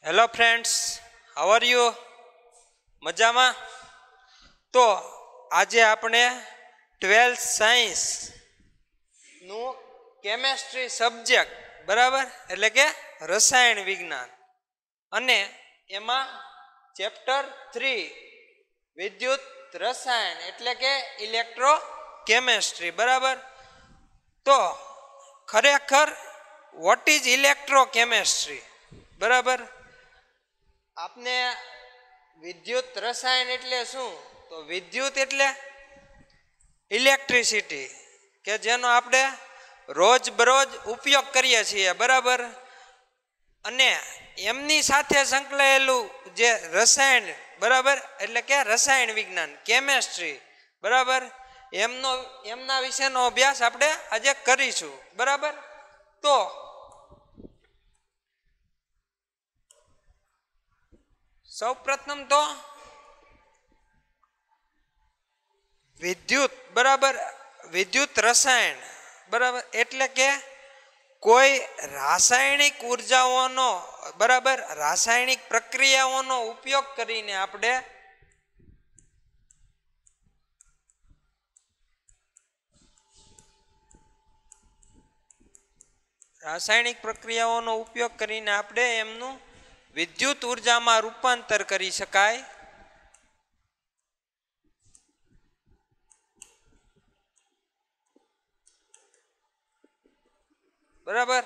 Hello friends, how are you? મજામાં? તો આજે આપણે 12th સાયન્સનું કેમેસ્ટ્રી સબ્જેક્ટ, બરાબર, એટલે કે રસાયણ વિજ્ઞાન, અને એમાં ચેપ્ટર 3 વિદ્યુત રસાયણ એટલે કે ઇલેક્ટ્રો કેમેસ્ટ્રી, બરાબર. તો ખરેખર વોટ ઇઝ ઇલેક્ટ્રો કેમેસ્ટ્રી, બરાબર. આપને વિદ્યુત રસાયણ એટલે શું? તો વિદ્યુત એટલે ઇલેક્ટ્રિસિટી, કે જેનો આપણે રોજબરોજ ઉપયોગ કરીએ છીએ, બરાબર. અને એમની સાથે સંકળાયેલું જે રસાયણ, બરાબર, એટલે કે રસાયણ વિજ્ઞાન, કેમેસ્ટ્રી, બરાબર, એમના વિશેનો અભ્યાસ આપણે આજે કરીશું, બરાબર. તો સૌ પ્રથમ તો વિદ્યુત, બરાબર, વિદ્યુત રસાયણ, બરાબર, એટલે કે કોઈ રાસાયણિક ઉર્જાઓનો, બરાબર, રાસાયણિક પ્રક્રિયાઓનો ઉપયોગ કરીને આપણે એમનું વિદ્યુત ઉર્જામાં રૂપાંતર કરી શકાય, બરાબર.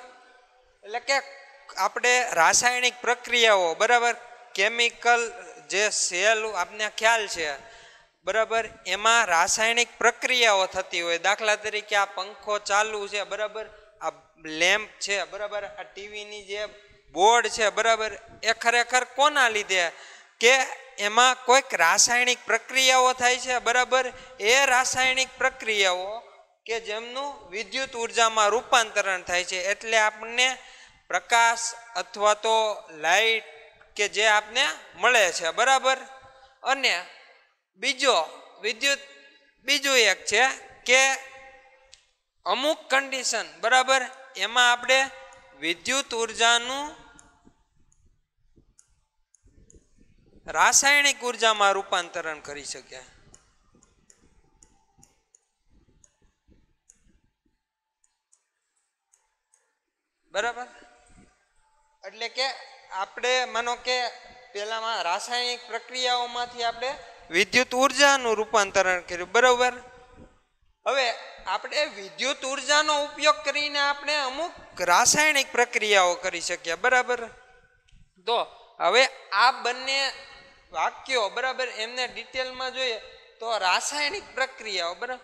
એટલે કે આપણે રાસાયણિક પ્રક્રિયાઓ, બરાબર, કેમિકલ જે સેલ આપને ખ્યાલ છે, બરાબર, એમાં રાસાયણિક પ્રક્રિયાઓ થતી હોય. દાખલા તરીકે આ પંખો ચાલુ છે, બરાબર, આ લેમ્પ છે, બરાબર, આ ટીવીની જે બોર્ડ છે, બરાબર, એ ખરેખર કોના લીધે? કે એમાં કોઈક રાસાયણિક પ્રક્રિયાઓ થાય છે, બરાબર. એ રાસાયણિક પ્રક્રિયાઓ કે જેમનું વિદ્યુત ઉર્જામાં રૂપાંતરણ થાય છે, એટલે આપણને પ્રકાશ અથવા તો લાઈટ કે જે આપને મળે છે, બરાબર. અને બીજું એક છે કે અમુક કન્ડિશન, બરાબર, એમાં આપણે વિદ્યુત ઉર્જાનું રાસાયણિક ઉર્જામાં રૂપાંતરણ કરી શકીએ, બરાબર. એટલે કે આપણે માનો કે પેલામાં રાસાયણિક પ્રક્રિયાઓમાંથી આપણે વિદ્યુત ઉર્જાનું રૂપાંતરણ કર્યું, બરાબર. હવે આપણે વિદ્યુત ઉર્જાનો ઉપયોગ કરીને આપણે અમુક રાસાયણિક પ્રક્રિયાઓ કરી શકીએ, બરાબર. તો હવે આ બંને વાક્યો, બરાબર, એમને ડિટેલમાં જોઈએ તો રાસાયણિક પ્રક્રિયાઓ, બરાબર,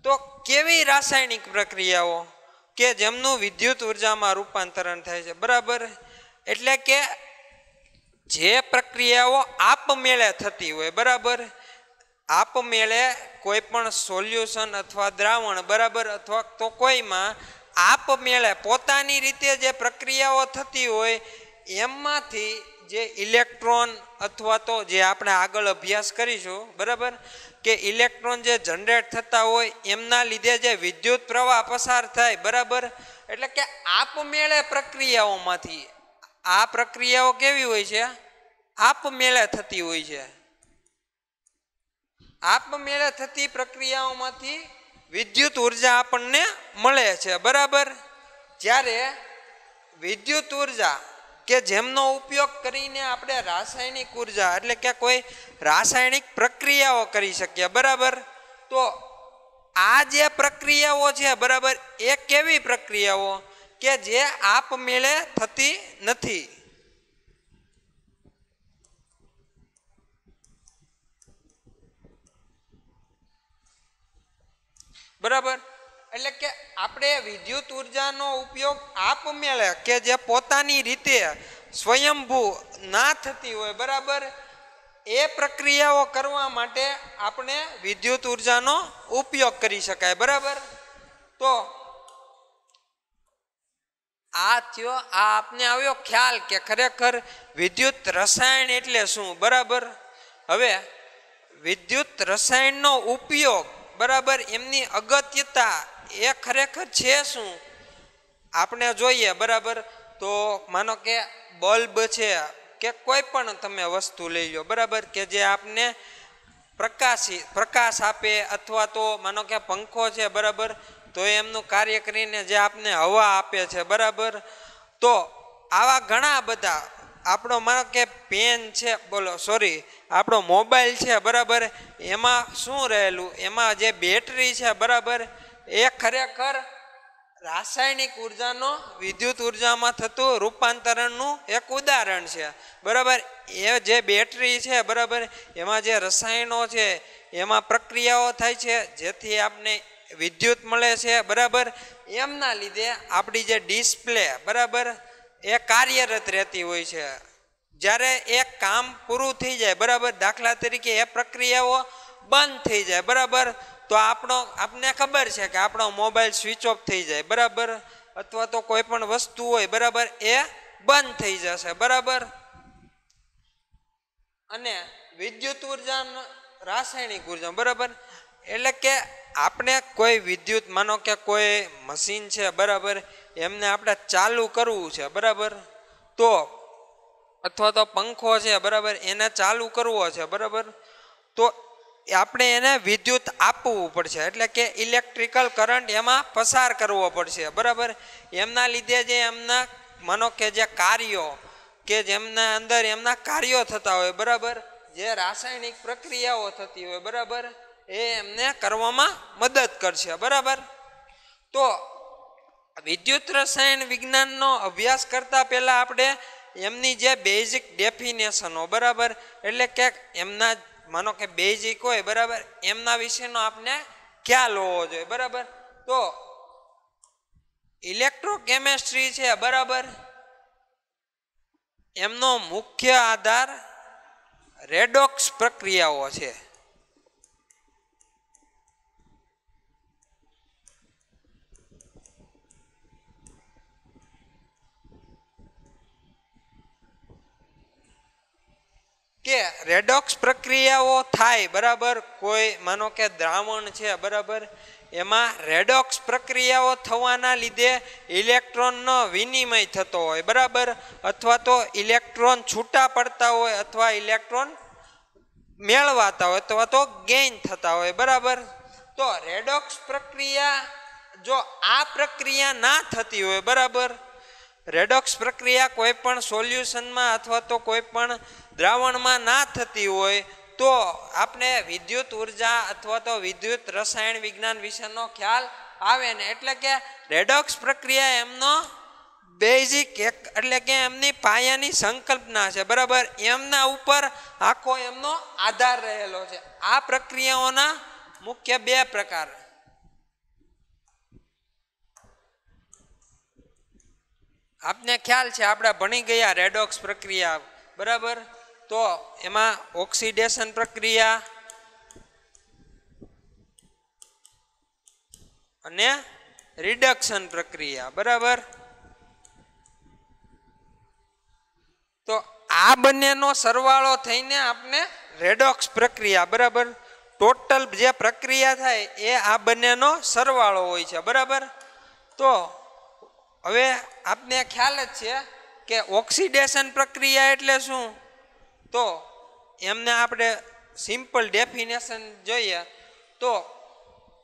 તો કેવી રાસાયણિક પ્રક્રિયાઓ કે જેમનું વિદ્યુત ઉર્જામાં રૂપાંતરણ થાય છે, બરાબર. એટલે કે જે પ્રક્રિયાઓ આપમેળે થતી હોય, બરાબર, આપમેળે કોઈ પણ સોલ્યુશન અથવા દ્રાવણ, બરાબર, અથવા તો કોઈમાં આપમેળે પોતાની રીતે જે પ્રક્રિયાઓ થતી હોય એમાંથી જે ઇલેક્ટ્રોન અથવા તો જે આપણે આગળ અભ્યાસ કરીશું, બરાબર, કે ઇલેક્ટ્રોન જે જનરેટ થતા હોય એમના લીધે જે વિદ્યુત પ્રવાહ પસાર થાય, બરાબર. એટલે કે આપમેળે પ્રક્રિયાઓમાંથી, આ પ્રક્રિયાઓ કેવી હોય છે? આપમેળે થતી હોય છે. આપમેળે થતી પ્રક્રિયાઓમાંથી વિદ્યુત ઉર્જા આપણને મળે છે, બરાબર. જ્યારે વિદ્યુત ઉર્જા કે જેમનો ઉપયોગ કરીને આપણે રાસાયણિક ઉર્જા એટલે કે કોઈ રાસાયણિક પ્રક્રિયાઓ કરી શકીએ, બરાબર. તો આ જે પ્રક્રિયાઓ છે, બરાબર, એ કેવી પ્રક્રિયાઓ કે જે આપમેળે થતી નથી, બરાબર. એટલે કે આપણે વિદ્યુત ઉર્જાનો ઉપયોગ આપમેળે કે જે પોતાની રીતે સ્વયંભૂ ના થતી હોય, બરાબર, એ પ્રક્રિયાઓ કરવા માટે આપણે વિદ્યુત ઉર્જાનો ઉપયોગ કરી શકાય, બરાબર. તો આ આપને આવ્યો ખ્યાલ કે ખરેખર વિદ્યુત રસાયણ એટલે શું, બરાબર. હવે વિદ્યુત રસાયણનો ઉપયોગ, બરાબર, એમની અગત્યતા એ ખરેખર છે શું આપણે જોઈએ, બરાબર. તો માનો કે બલ્બ છે કે કોઈ પણ તમે વસ્તુ લઈ લો બરાબર, કે જે આપને પ્રકાશ આપે, અથવા તો માનો કે પંખો છે બરાબર, તો એમનું કાર્ય કરીને જે આપને હવા આપે છે બરાબર. તો આવા ઘણા બધા આપણો માનો કે પેન છે, બોલો સોરી આપણો મોબાઈલ છે બરાબર, એમાં શું રહેલું, એમાં જે બેટરી છે બરાબર, એ ખરેખર રાસાયણિક ઉર્જાનો વિદ્યુત ઉર્જામાં થતું રૂપાંતરણનું એક ઉદાહરણ છે બરાબર. એ જે બેટરી છે બરાબર, એમાં જે રસાયણો છે એમાં પ્રક્રિયાઓ થાય છે જેથી આપને વિદ્યુત મળે છે બરાબર. એમના લીધે આપણી જે ડિસ્પ્લે બરાબર એ કાર્યરત રહેતી હોય છે. જ્યારે એક કામ પૂરું થઈ જાય બરાબર, દાખલા તરીકે એ પ્રક્રિયાઓ બંધ થઈ જાય બરાબર, તો આપને ખબર છે કે આપણો મોબાઈલ સ્વિચ ઓફ થઈ જાય બરાબર, અથવા તો કોઈ પણ વસ્તુ હોય બરાબર એ બંધ થઈ જશે બરાબર. અને વિદ્યુત ઉર્જા રાસાયણિક ઉર્જા બરાબર, એટલે કે આપણે કોઈ વિદ્યુત માનો કે કોઈ મશીન છે બરાબર, એમને આપણે ચાલુ કરવું છે બરાબર, તો અથવા તો પંખો છે બરાબર એને ચાલુ કરવો છે બરાબર, તો આપણે એને વિદ્યુત આપવું પડશે, એટલે કે ઇલેક્ટ્રિકલ કરંટ એમાં પસાર કરવો પડશે બરાબર. એમના લીધે જે એમના માનો કે જે કાર્યો કે જેમના અંદર એમના કાર્યો થતા હોય બરાબર, જે રાસાયણિક પ્રક્રિયાઓ થતી હોય બરાબર, એ એમને કરવામાં મદદ કરશે બરાબર. તો વિદ્યુત રસાયણ વિજ્ઞાનનો અભ્યાસ કરતા પહેલા આપણે એમની જે બેઝિક ડેફિનેશનો બરાબર, એટલે કે એમના માનો કે બેઝિક હોય બરાબર, એમના વિશેનો આપને ખ્યાલ હોવો જોઈએ બરાબર. તો ઇલેક્ટ્રોકેમિસ્ટ્રી છે બરાબર, એમનો મુખ્ય આધાર રેડોક્સ પ્રક્રિયાઓ છે. કે રેડોક્સ પ્રક્રિયાઓ થાય બરાબર, કોઈ માનો કે દ્રાવણ છે બરાબર, એમાં રેડોક્સ પ્રક્રિયાઓ થવાના લીધે ઇલેક્ટ્રોનનો વિનિમય થતો હોય બરાબર, અથવા તો ઇલેક્ટ્રોન છૂટા પડતા હોય, અથવા ઇલેક્ટ્રોન મેળવાતા હોય, અથવા તો ગેઇન થતા હોય બરાબર. તો રેડોક્સ પ્રક્રિયા જો આ પ્રક્રિયા ના થતી હોય બરાબર, રેડોક્સ પ્રક્રિયા કોઈ પણ સોલ્યુશનમાં અથવા તો કોઈ પણ દ્રાવણમાં ના થતી હોય, તો આપણે વિદ્યુત ઉર્જા અથવા તો વિદ્યુત રસાયણ વિજ્ઞાન વિશેનો ખ્યાલ આવે ને. એટલે કે રેડોક્સ પ્રક્રિયા એમનો બેઝિક એટલે કે એમની પાયાની સંકલ્પના છે બરાબર, એમના ઉપર આખો એમનો આધાર રહેલો છે. આ પ્રક્રિયાઓના મુખ્ય બે પ્રકાર, આપને ખ્યાલ છે આપણે ભણી ગયા રેડોક્સ પ્રક્રિયા બરાબર. તો એમાં ઓક્સિડેશન પ્રક્રિયા અને રિડક્શન પ્રક્રિયા બરાબર. તો આ બંનેનો સરવાળો થઈને આપણે રેડોક્સ પ્રક્રિયા બરાબર, ટોટલ જે પ્રક્રિયા થાય એ આ બંનેનો સરવાળો હોય છે બરાબર. તો હવે આપને ખ્યાલ જ છે કે ઓક્સિડેશન પ્રક્રિયા એટલે શું, તો એમને આપણે સિમ્પલ ડેફિનેશન જોઈએ તો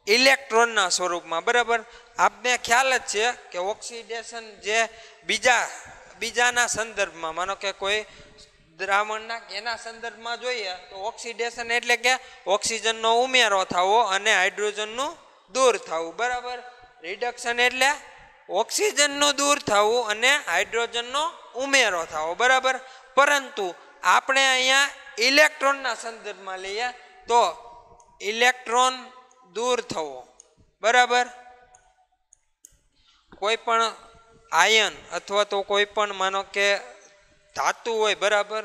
ઇલેક્ટ્રોનના સ્વરૂપમાં બરાબર. આપને ખ્યાલ જ છે કે ઓક્સિડેશન જે બીજાના સંદર્ભમાં માનો કે કોઈ દ્રાવણના એના સંદર્ભમાં જોઈએ તો ઓક્સિડેશન એટલે કે ઓક્સિજનનો ઉમેરો થવો અને હાઇડ્રોજનનું દૂર થવું બરાબર. રિડક્શન એટલે ઓક્સિજનનું દૂર થવું અને હાઇડ્રોજનનો ઉમેરો થવો બરાબર. પરંતુ આપણે અહીંયા ઇલેક્ટ્રોનના સંદર્ભમાં લઈએ તો ઇલેક્ટ્રોન દૂર થવો બરાબર. કોઈ પણ આયન અથવા તો કોઈ પણ માનો કે ધાતુ હોય બરાબર,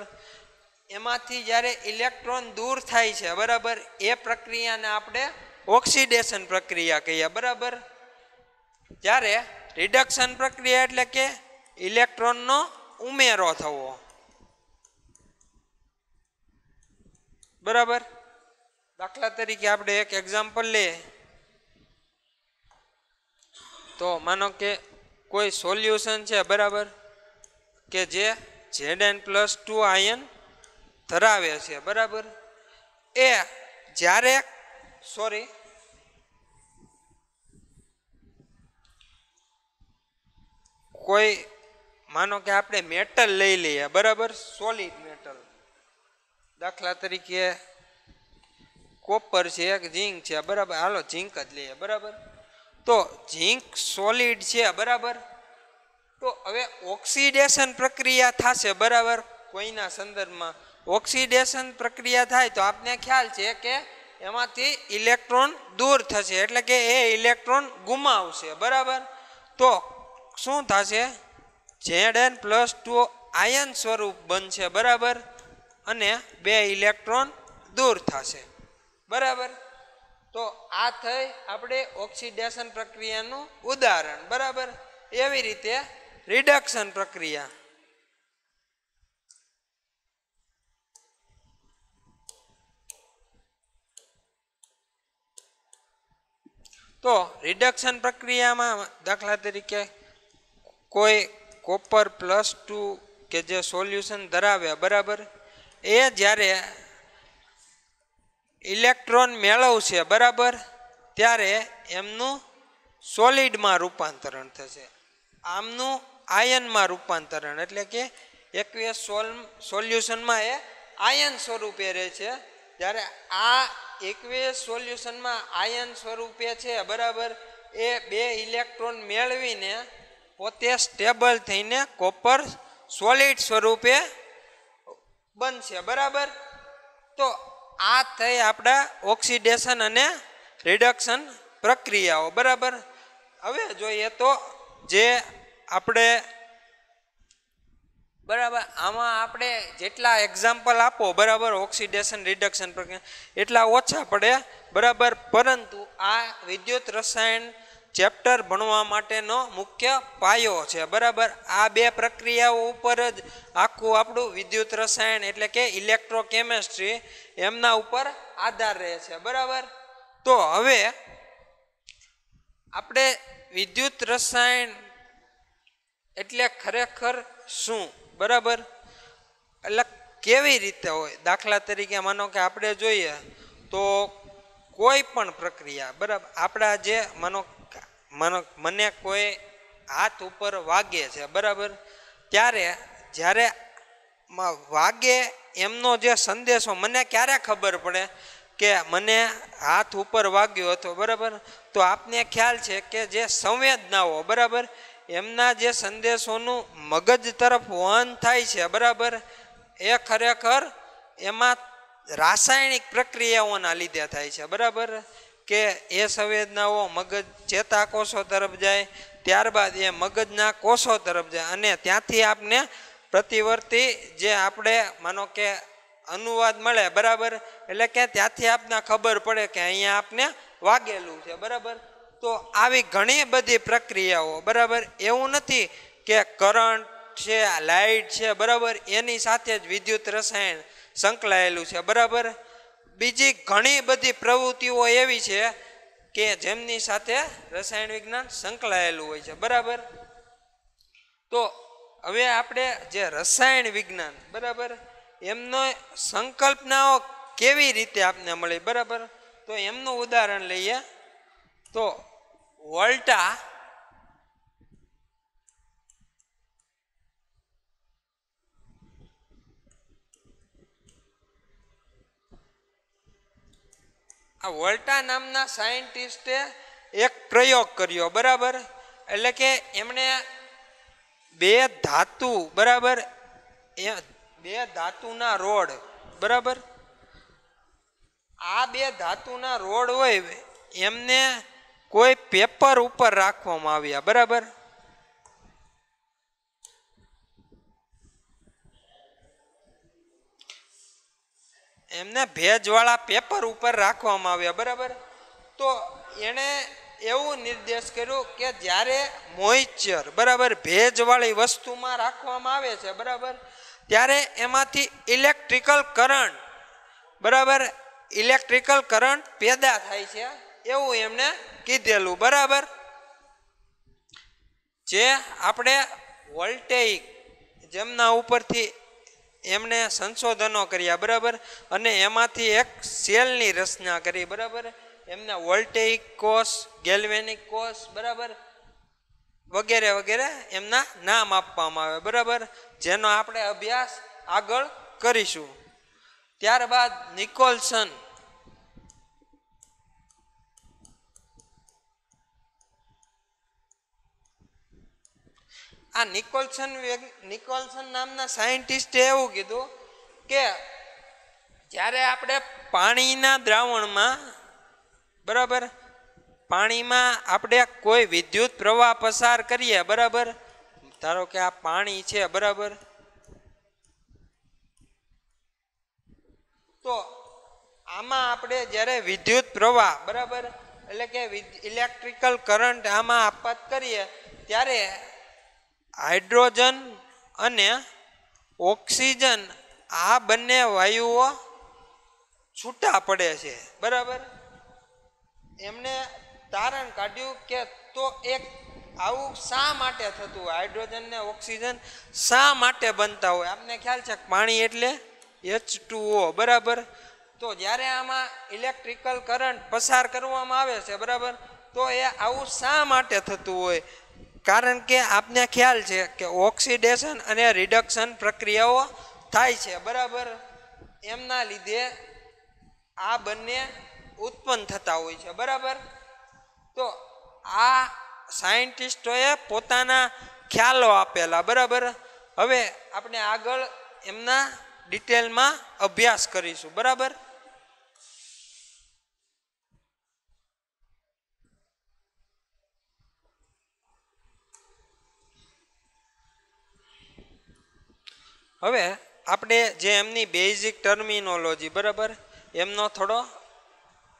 એમાંથી જ્યારે ઇલેક્ટ્રોન દૂર થાય છે બરાબર, એ પ્રક્રિયાને આપણે ઓક્સિડેશન પ્રક્રિયા કહીએ બરાબર. જ્યારે રિડક્શન પ્રક્રિયા એટલે કે ઇલેક્ટ્રોનનો ઉમેરો થવો બરાબર. દાખલા તરીકે આપણે એક એક્ઝામ્પલ લઈએ તો માનો કે કોઈ સોલ્યુશન છે બરાબર, કે જે Zn+2 આયન ધરાવે છે બરાબર. એ જ્યારે કોઈ માનો કે આપણે મેટલ લઈ લઈએ બરાબર, સોલિડ મેટલ, દાખલા તરીકે કોપર છે કે ઝીંક છે બરાબર, હાલો ઝીંક જ લઈએ બરાબર. તો ઝીંક સોલિડ છે બરાબર. તો હવે ઓક્સિડેશન પ્રક્રિયા થશે બરાબર. કોઈના સંદર્ભમાં ઓક્સિડેશન પ્રક્રિયા થાય તો આપને ખ્યાલ છે કે એમાંથી ઇલેક્ટ્રોન દૂર થશે, એટલે કે એ ઇલેક્ટ્રોન ગુમાવશે બરાબર. તો શું થશે? Zn+2 આયન સ્વરૂપ બનશે બરાબર, અને 2 ઇલેક્ટ્રોન દૂર થશે બરાબર. તો આ થઈ આપણે ઓક્સિડેશન પ્રક્રિયાનું ઉદાહરણ બરાબર. એવી રીતે રિડક્શન પ્રક્રિયા, તો રિડક્શન પ્રક્રિયામાં દાખલા તરીકે કોઈ કોપર+2 કે જે સોલ્યુશન ધરાવે બરાબર, એ જ્યારે ઇલેક્ટ્રોન મેળવશે બરાબર, ત્યારે એમનું સોલિડમાં રૂપાંતરણ થશે, આમનું આયનમાં રૂપાંતરણ, એટલે કે એકવીસ સોલ્યુશનમાં એ આયન સ્વરૂપે રહે છે. જ્યારે આ એકવીસ સોલ્યુશનમાં આયન સ્વરૂપે છે બરાબર, એ 2 ઇલેક્ટ્રોન મેળવીને પોતે સ્ટેબલ થઈને કોપર સોલિડ સ્વરૂપે બનશે બરાબર. તો આ થઈ આપણા ઓક્સિડેશન અને રિડક્શન પ્રક્રિયાઓ બરાબર. હવે જોઈએ તો જે આપણે બરાબર આમાં આપણે જેટલા એક્ઝામ્પલ આપો બરાબર ઓક્સિડેશન રિડક્શન પ્રક્રિયા એટલા ઓછા પડે બરાબર. પરંતુ આ વિદ્યુત રસાયણ ચેપ્ટર ભણવા માટેનો મુખ્ય પાયો છે બરાબર. આ 2 પ્રક્રિયાઓ ઉપર જ આખું આપણું વિદ્યુત રસાયણ એટલે કે ઇલેક્ટ્રોકેમિસ્ટ્રી એમના ઉપર આધાર રહે છે બરાબર. તો હવે આપણે વિદ્યુત રસાયણ એટલે ખરેખર શું બરાબર, એટલે કેવી રીતે હોય? દાખલા તરીકે માનો કે આપણે જોઈએ તો કોઈ પણ પ્રક્રિયા બરાબર, આપણા જે મને કોઈ હાથ ઉપર વાગે છે બરાબર, ત્યારે જ્યારે વાગે એમનો જે સંદેશો મને ક્યારે ખબર પડે કે મને હાથ ઉપર વાગ્યો હતો બરાબર? તો આપને ખ્યાલ છે કે જે સંવેદનાઓ બરાબર, એમના જે સંદેશોનું મગજ તરફ વહન થાય છે બરાબર, એ ખરેખર એમાં રાસાયણિક પ્રક્રિયાઓના લીધે થાય છે બરાબર. કે એ સંવેદનાઓ મગજ ચેતાકોષો તરફ જાય, ત્યારબાદ એ મગજના કોષો તરફ જાય, અને ત્યાંથી આપને પ્રતિવર્તી જે આપણે માનો કે અનુવાદ મળે બરાબર, એટલે કે ત્યાંથી આપને ખબર પડે કે અહીંયા આપને વાગેલું છે બરાબર. તો આવી ઘણી બધી પ્રક્રિયાઓ બરાબર, એવું નથી કે કરંટ છે, લાઇટ છે બરાબર, એની સાથે જ વિદ્યુત રસાયણ સંકળાયેલું છે બરાબર. બીજી ઘણી બધી પ્રવૃત્તિઓ એવી છે કે જેમની સાથે રસાયણ વિજ્ઞાન સંકળાયેલું હોય છે બરાબર. તો હવે આપણે જે રસાયણ વિજ્ઞાન બરાબર, એમનો સંકલ્પનાઓ કેવી રીતે આપને મળી બરાબર, તો એમનું ઉદાહરણ લઈએ તો વોલ્ટા આ વોલ્ટા નામના સાયન્ટિસ્ટે એક પ્રયોગ કર્યો બરાબર. એટલે કે એમણે 2 ધાતુ બરાબર, એ 2 ધાતુના રોડ બરાબર, આ 2 ધાતુના રોડ હોય એમને કોઈ પેપર ઉપર રાખવામાં આવ્યા બરાબર. એમને ભેજવાળા પેપર ઉપર રાખવામાં આવ્યા બરાબર. તો એણે એવું નિર્દેશ કર્યો કે જ્યારે મોઇશ્ચર બરાબર ભેજવાળી વસ્તુમાં રાખવામાં આવે છે બરાબર, ત્યારે એમાંથી ઇલેક્ટ્રિકલ કરંટ બરાબર, ઇલેક્ટ્રિકલ કરંટ પેદા થાય છે એવું એમને કીધેલું બરાબર. જે આપણે વોલ્ટેઇક જેમના ઉપરથી એમણે સંશોધનો કર્યા બરાબર, અને એમાંથી એક સેલની રચના કરી બરાબર. એમને વોલ્ટેઇક કોષ, ગેલ્વેનિક કોષ બરાબર વગેરે વગેરે એમના નામ આપવામાં આવે બરાબર, જેનો આપણે અભ્યાસ આગળ કરીશું. ત્યારબાદ નિકોલ્સન. આ નિકોલ્સન નામના સાયન્ટિસ્ટે એવું કીધું કે જ્યારે આપણે પાણીના દ્રાવણમાં બરાબર, પાણીમાં આપણે કોઈ વિદ્યુત પ્રવાહ પસાર કરીએ બરાબર, ધારો કે આ પાણી છે બરાબર, તો આમાં આપણે જ્યારે વિદ્યુત પ્રવાહ બરાબર એટલે કે ઇલેક્ટ્રિકલ કરંટ આમાં આપાત કરીએ ત્યારે હાઇડ્રોજન અને ઓક્સિજન આ બંને વાયુઓ છૂટા પડે છે બરાબર. એમને તારણ કાઢ્યું કે તો એક આવું શા માટે થતું હોય, હાઇડ્રોજન ને ઓક્સિજન શા માટે બનતા હોય. આપને ખ્યાલ છે પાણી એટલે H2O બરાબર. તો જ્યારે આમાં ઇલેક્ટ્રિકલ કરંટ પસાર કરવામાં આવે છે બરાબર, તો એ આવું શા માટે થતું હોય. કારણ કે આપને ખ્યાલ છે કે ઓક્સિડેશન અને રિડક્શન પ્રક્રિયાઓ થાય છે બરાબર. એમના લીધે આ બંને ઉત્પન્ન થતા હોય છે બરાબર. તો આ સાયન્ટિસ્ટોએ પોતાના ખ્યાલો આપેલા બરાબર. હવે આપણે આગળ એમના ડિટેલમાં અભ્યાસ કરીશું બરાબર. હવે આપણે જે એમની બેઝિક ટર્મિનોલોજી બરાબર એમનો થોડો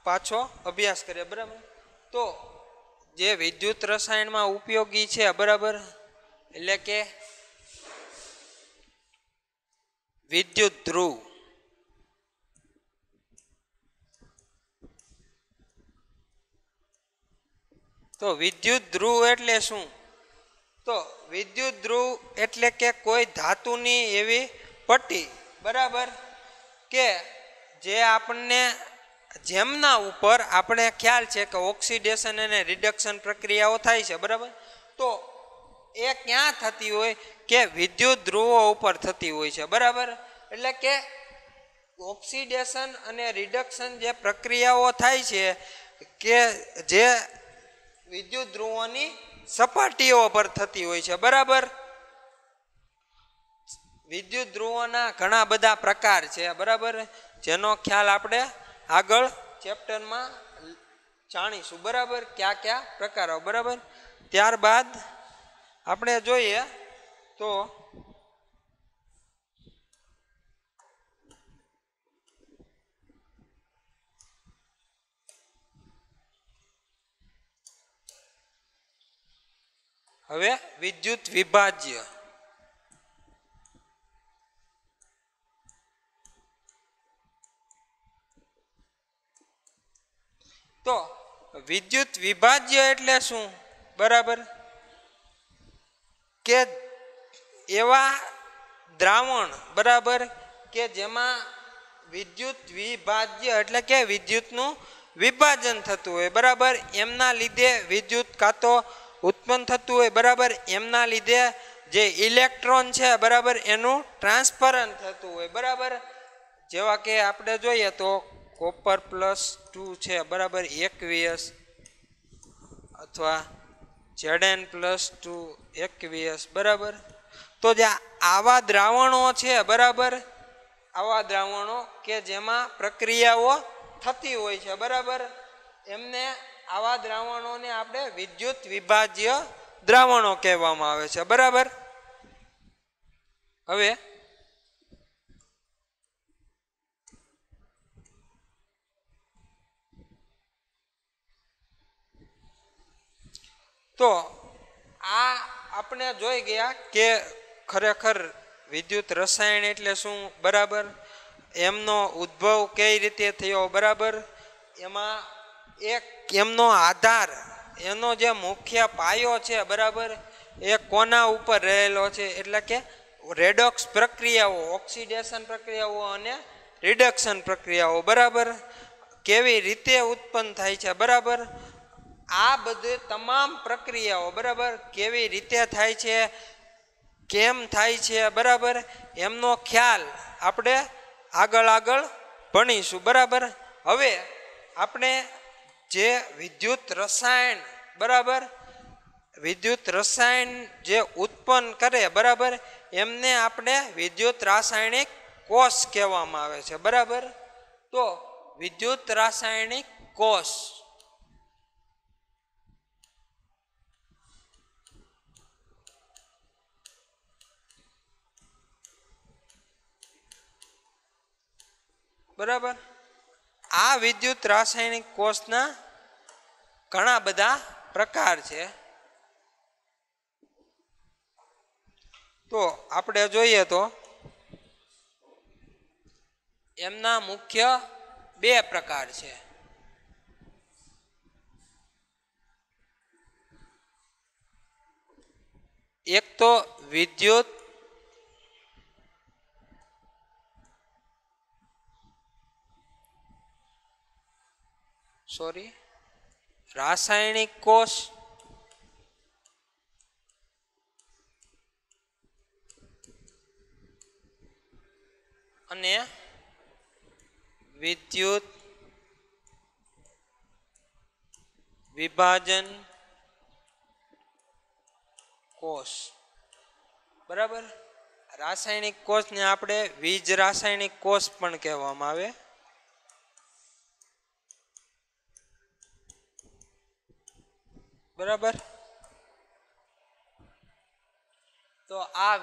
પાછો અભ્યાસ કરીએ બરાબર. તો જે વિદ્યુત રસાયણમાં ઉપયોગી છે બરાબર, એટલે કે વિદ્યુત ધ્રુવ, તો વિદ્યુત ધ્રુવ એટલે શું. તો વિદ્યુત ધ્રુવ એટલે કે કોઈ ધાતુની એવી પટ્ટી બરાબર કે જે આપણને જેમના ઉપર આપણે ખ્યાલ છે કે ઓક્સિડેશન અને રિડક્શન પ્રક્રિયાઓ થાય છે બરાબર. તો એ ક્યાં થતી હોય કે વિદ્યુત ધ્રુવો ઉપર થતી હોય છે બરાબર. એટલે કે ઓક્સિડેશન અને રિડક્શન જે પ્રક્રિયાઓ થાય છે કે જે વિદ્યુત ધ્રુવોની સપાટીઓ પર થતી હોય છે બરાબર. વિદ્યુત ધ્રુવોના ઘણા બધા પ્રકાર છે બરાબર, જેનો ખ્યાલ આપણે આગળ ચેપ્ટરમાં જાણીશું બરાબર, કયા કયા પ્રકારો બરાબર. ત્યારબાદ આપણે જોઈએ તો હવે વિદ્યુત વિભાજ્ય. તો વિદ્યુત વિભાજ્ય એટલે શું બરાબર કે એવા દ્રાવણ બરાબર કે જેમાં વિદ્યુત વિભાજ્ય એટલે કે વિદ્યુતનું વિભાજન થતું હોય બરાબર. એમના લીધે વિદ્યુત કાં તો ઉત્પન્ન થતું હોય બરાબર, એમના લીધે જે ઇલેક્ટ્રોન છે બરાબર એનું ટ્રાન્સફરન થતું હોય બરાબર. જેવા કે આપણે જોઈએ તો કોપર +2 છે બરાબર એકવીએસ, અથવા Zn+2 એકવીએસ બરાબર. તો જે આવા દ્રાવણો છે બરાબર, આવા દ્રાવણો કે જેમાં પ્રક્રિયાઓ થતી હોય છે બરાબર, એમને આવા દ્રાવણોને આપણે વિદ્યુત વિભાજ્ય દ્રાવણો કહેવામાં આવે છે બરાબર. હવે તો આ આપણે જોઈ ગયા કે ખરેખર વિદ્યુત રસાયણ એટલે શું બરાબર, એમનો ઉદ્ભવ કઈ રીતે થયો બરાબર, એમાં એક એમનો આધાર, એનો જે મુખ્ય પાયો છે બરાબર એ કોના ઉપર રહેલો છે, એટલે કે રેડોક્સ પ્રક્રિયાઓ, ઓક્સિડેશન પ્રક્રિયાઓ અને રિડક્શન પ્રક્રિયાઓ બરાબર કેવી રીતે ઉત્પન્ન થાય છે બરાબર. આ બધી તમામ પ્રક્રિયાઓ બરાબર કેવી રીતે થાય છે, કેમ થાય છે બરાબર, એમનો ખ્યાલ આપણે આગળ ભણીશું બરાબર. હવે આપણે જે વિદ્યુત રસાયણ બરાબર, વિદ્યુત રસાયણ જે ઉત્પન્ન કરે બરાબર, એમને આપણે વિદ્યુત રાસાયણિક કોષ કહેવામાં આવે છે બરાબર. તો વિદ્યુત રાસાયણિક કોષ બરાબર. આ વિદ્યુત રાસાયણિક કોષના ઘણા બધા પ્રકાર છે. તો આપણે જોઈએ તો એમના મુખ્ય બે પ્રકાર છે. એક તો વિદ્યુત રાસાયણિક કોષ અને વિદ્યુત વિભાજન કોષ બરાબર. રાસાયણિક કોષને આપણે વીજ રાસાયણિક કોષ પણ કહેવામાં આવે. બરાબર. તો આ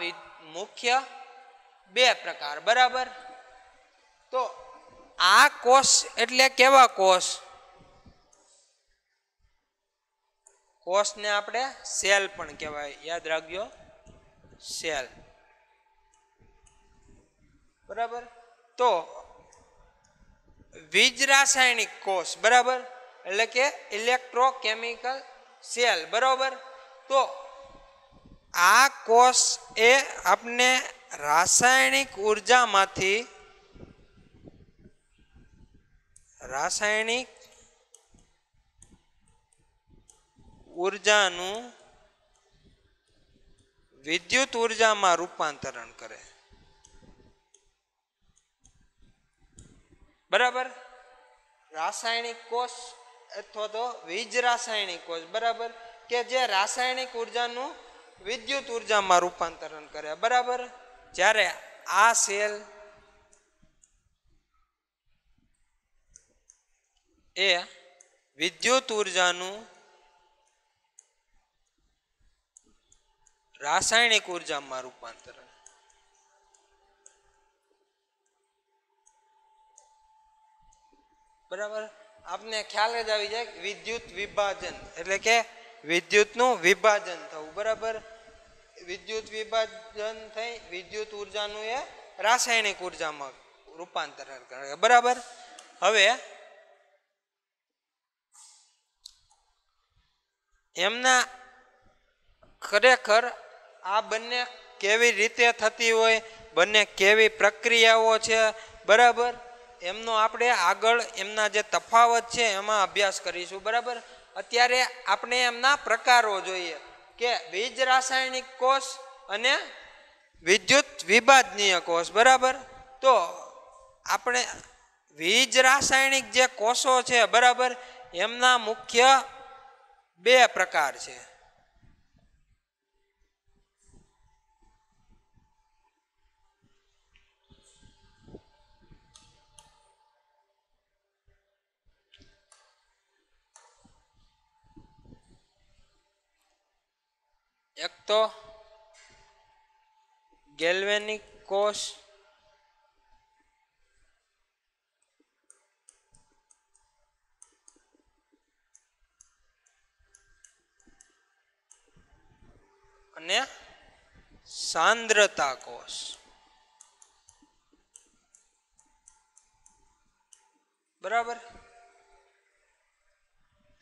મુખ્ય બે પ્રકાર બરાબર. તો આ કોષ એટલે કેવા કોષ? કોષને આપણે સેલ પણ કહેવાય, યાદ રાખજો, સેલ બરાબર. તો વીજ રાસાયણિક કોષ બરાબર એટલે કે ઇલેક્ટ્રોકેમિકલ સેલ બરાબર. તો આ કોષ એ આપણે રાસાયણિક ઉર્જામાંથી રાસાયણિક ઉર્જાનું વિદ્યુત ઉર્જામાં રૂપાંતરણ કરે બરાબર. રાસાયણિક કોષ અથવા તો વીજ રાસાયણિક કોષ બરાબર કે જે રાસાયણિક ઉર્જાનું વિદ્યુત ઉર્જામાં રૂપાંતરણ કરે બરાબર. જ્યારે આ સેલ એ વિદ્યુત ઉર્જાનું રાસાયણિક ઉર્જામાં રૂપાંતરણ બરાબર. આપને ખ્યાલ જ આવી જાય વિદ્યુત વિભાજન એટલે કે વિદ્યુતનું વિભાજન થવું બરાબર. વિદ્યુત વિભાજન થઈ વિદ્યુત ઉર્જાનું એ રાસાયણિક ઉર્જામાં રૂપાંતરણ કરે બરાબર. હવે એમના ખરેખર આ બંને કેવી રીતે થતી હોય, બંને કેવી પ્રક્રિયાઓ છે બરાબર, એમનો આપણે આગળ એમના જે તફાવત છે એમાં અભ્યાસ કરીશું બરાબર. અત્યારે આપણે એમના પ્રકારો જોઈએ કે વીજ રાસાયણિક કોષ અને વિદ્યુત વિભાજનીય કોષ બરાબર. તો આપણે વીજ રાસાયણિક જે કોષો છે બરાબર એમના મુખ્ય બે પ્રકાર છે. એક તો ગેલ્વેનિક કોષ અને સાંદ્રતા કોષ બરાબર.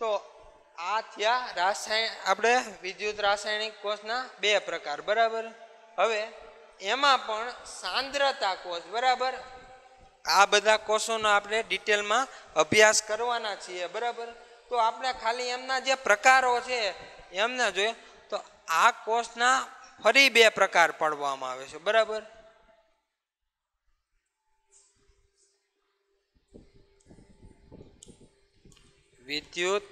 તો આ થયા આપણે વિદ્યુત રાસાયણિક કોષના બે પ્રકાર બરાબર. હવે એમાં પણ સાંદ્રતા કોષ, બરાબર, આ બધા કોષોનો આપણે ડિટેલમાં અભ્યાસ કરવાના છીએ, બરાબર. તો આપણે ખાલી એમના જે પ્રકારો છે એમને જોઈએ તો આ કોષના ફરી બે પ્રકાર પાડવામાં આવે છે, બરાબર. વિદ્યુત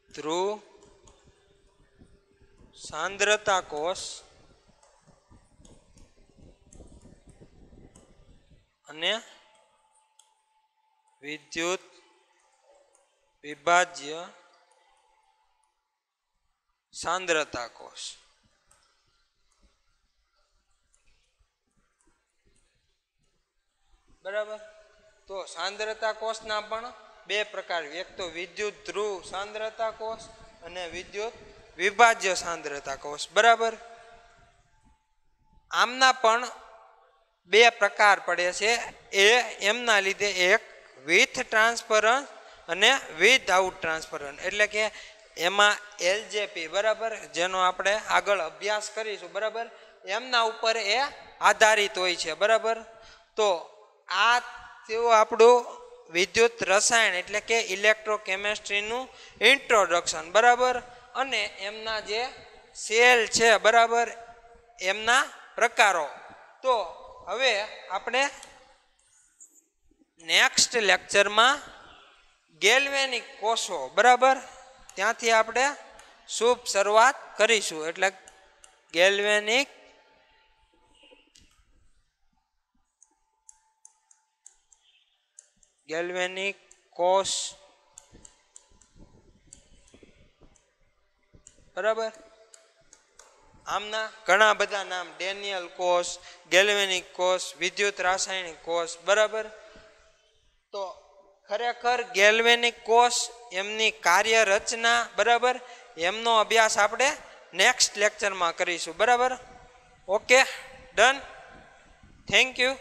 ધ્રુવ સાંદ્રતા કોષ અને વિદ્યુત વિભાજ્ય સાંદ્રતા કોષ, બરાબર. તો સાંદ્રતા કોષના પણ બે પ્રકાર, એક તો વિદ્યુત ધ્રુવ સાંદ્રતા કોષ અને વિદ્યુત વિભાજ્ય સાંદ્રતા કોષ, બરાબર. આમના પણ બે પ્રકાર પડે છે. એ એમના લીધે એક વિથ ટ્રાન્સફરન્સ અને વિથ આઉટ ટ્રાન્સફરન્સ, એટલે કે એમાં એલજેપી, બરાબર, જેનો આપણે આગળ અભ્યાસ કરીશું, બરાબર, એમના ઉપર એ આધારિત હોય છે, બરાબર. તો આ તેઓ આપણું વિદ્યુત રસાયણ એટલે કે ઇલેક્ટ્રોકેમિસ્ટ્રીનું ઇન્ટ્રોડક્શન, બરાબર, અને એમના જે સેલ છે, બરાબર, એમના પ્રકારો. તો હવે આપણે નેક્સ્ટ લેક્ચરમાં ગેલ્વેનિક કોષો, બરાબર, ત્યાંથી આપણે શુભ શરૂઆત કરીશું. એટલે ગેલ્વેનિક કોષ, બરાબર. આમના ઘણા બધા નામ, ડેનિયલ કોષ, ગેલ્વેનિક કોષ, વિદ્યુત રાસાયણિક કોષ, બરાબર. તો ખરેખર ગેલ્વેનિક કોષ, એમની કાર્ય રચના, બરાબર, એમનો અભ્યાસ આપણે નેક્સ્ટ લેક્ચરમાં કરીશું, બરાબર. Okay, done, thank you.